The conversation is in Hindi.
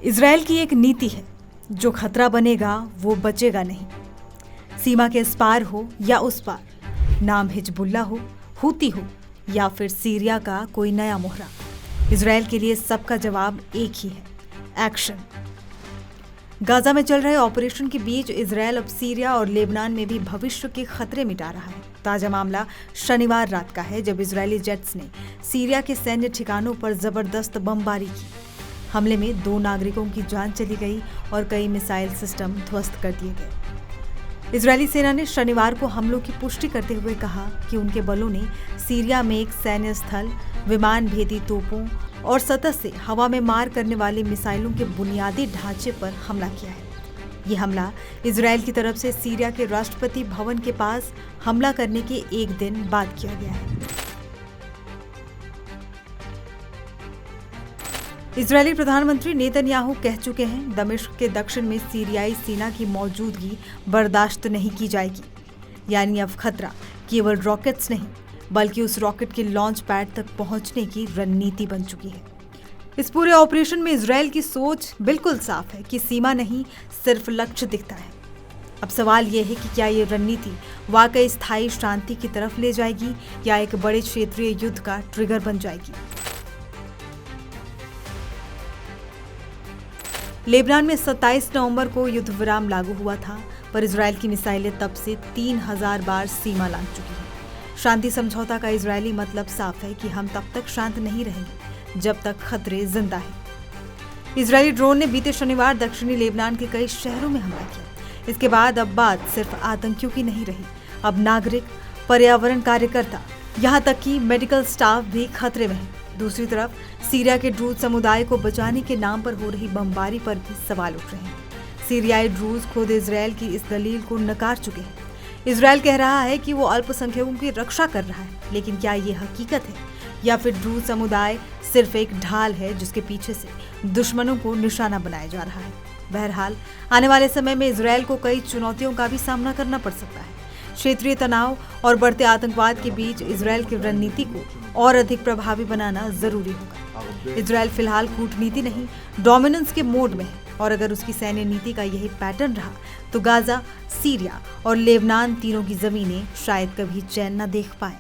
इजराइल की एक नीति है, जो खतरा बनेगा वो बचेगा नहीं। सीमा के इस पार हो या उस पार, नाम हिजबुल्लाह हो, हूती हो या फिर सीरिया का कोई नया मोहरा, इजराइल के लिए सबका जवाब एक ही है, एक्शन। गाजा में चल रहे ऑपरेशन के बीच इजराइल अब सीरिया और लेबनान में भी भविष्य के खतरे मिटा रहा है। ताजा मामला शनिवार रात का है, जब इजरायली जेट्स ने सीरिया के सैन्य ठिकानों पर जबरदस्त बमबारी की। हमले में 2 नागरिकों की जान चली गई और कई मिसाइल सिस्टम ध्वस्त कर दिए गए। इजरायली सेना ने शनिवार को हमलों की पुष्टि करते हुए कहा कि उनके बलों ने सीरिया में एक सैन्य स्थल, विमान भेदी तोपों और सतह से हवा में मार करने वाली मिसाइलों के बुनियादी ढांचे पर हमला किया है। ये हमला इजराइल की तरफ से सीरिया के राष्ट्रपति भवन के पास हमला करने के एक दिन बाद किया गया है। इजरायली प्रधानमंत्री नेतन्याहू कह चुके हैं, दमिश्क के दक्षिण में सीरियाई सेना की मौजूदगी बर्दाश्त नहीं की जाएगी। यानी अब खतरा केवल रॉकेट्स नहीं, बल्कि उस रॉकेट के लॉन्च पैड तक पहुंचने की रणनीति बन चुकी है। इस पूरे ऑपरेशन में इजराइल की सोच बिल्कुल साफ है कि सीमा नहीं, सिर्फ लक्ष्य दिखता है। अब सवाल यह है कि क्या ये रणनीति वाकई स्थायी शांति की तरफ ले जाएगी या एक बड़े क्षेत्रीय युद्ध का ट्रिगर बन जाएगी। लेबनान में 27 नवंबर को युद्ध विराम लागू हुआ था, पर इजराइल की मिसाइलें तब से 3000 बार सीमा लांघ चुकी हैं। शांति समझौता का इजरायली मतलब साफ है कि हम तब तक शांत नहीं रहेंगे जब तक खतरे जिंदा हैं। इजरायली ड्रोन ने बीते शनिवार दक्षिणी लेबनान के कई शहरों में हमला किया। इसके बाद अब बात सिर्फ आतंकियों की नहीं रही, अब नागरिक, पर्यावरण कार्यकर्ता, यहाँ तक कि मेडिकल स्टाफ भी खतरे में है। दूसरी तरफ सीरिया के ड्रूज समुदाय को बचाने के नाम पर हो रही बमबारी पर भी सवाल उठ रहे हैं। सीरियाई ड्रूज खुद इजराइल की इस दलील को नकार चुके हैं। इजराइल कह रहा है कि वो अल्पसंख्यकों की रक्षा कर रहा है, लेकिन क्या ये हकीकत है या फिर ड्रूज समुदाय सिर्फ एक ढाल है जिसके पीछे से दुश्मनों को निशाना बनाया जा रहा है। बहरहाल आने वाले समय में इजराइल को कई चुनौतियों का भी सामना करना पड़ सकता है। क्षेत्रीय तनाव और बढ़ते आतंकवाद के बीच इजराइल की रणनीति को और अधिक प्रभावी बनाना जरूरी होगा। इजराइल फिलहाल कूटनीति नहीं, डोमिनेंस के मोड में है, और अगर उसकी सैन्य नीति का यही पैटर्न रहा तो गाजा, सीरिया और लेबनान तीनों की जमीनें शायद कभी चैन न देख पाए।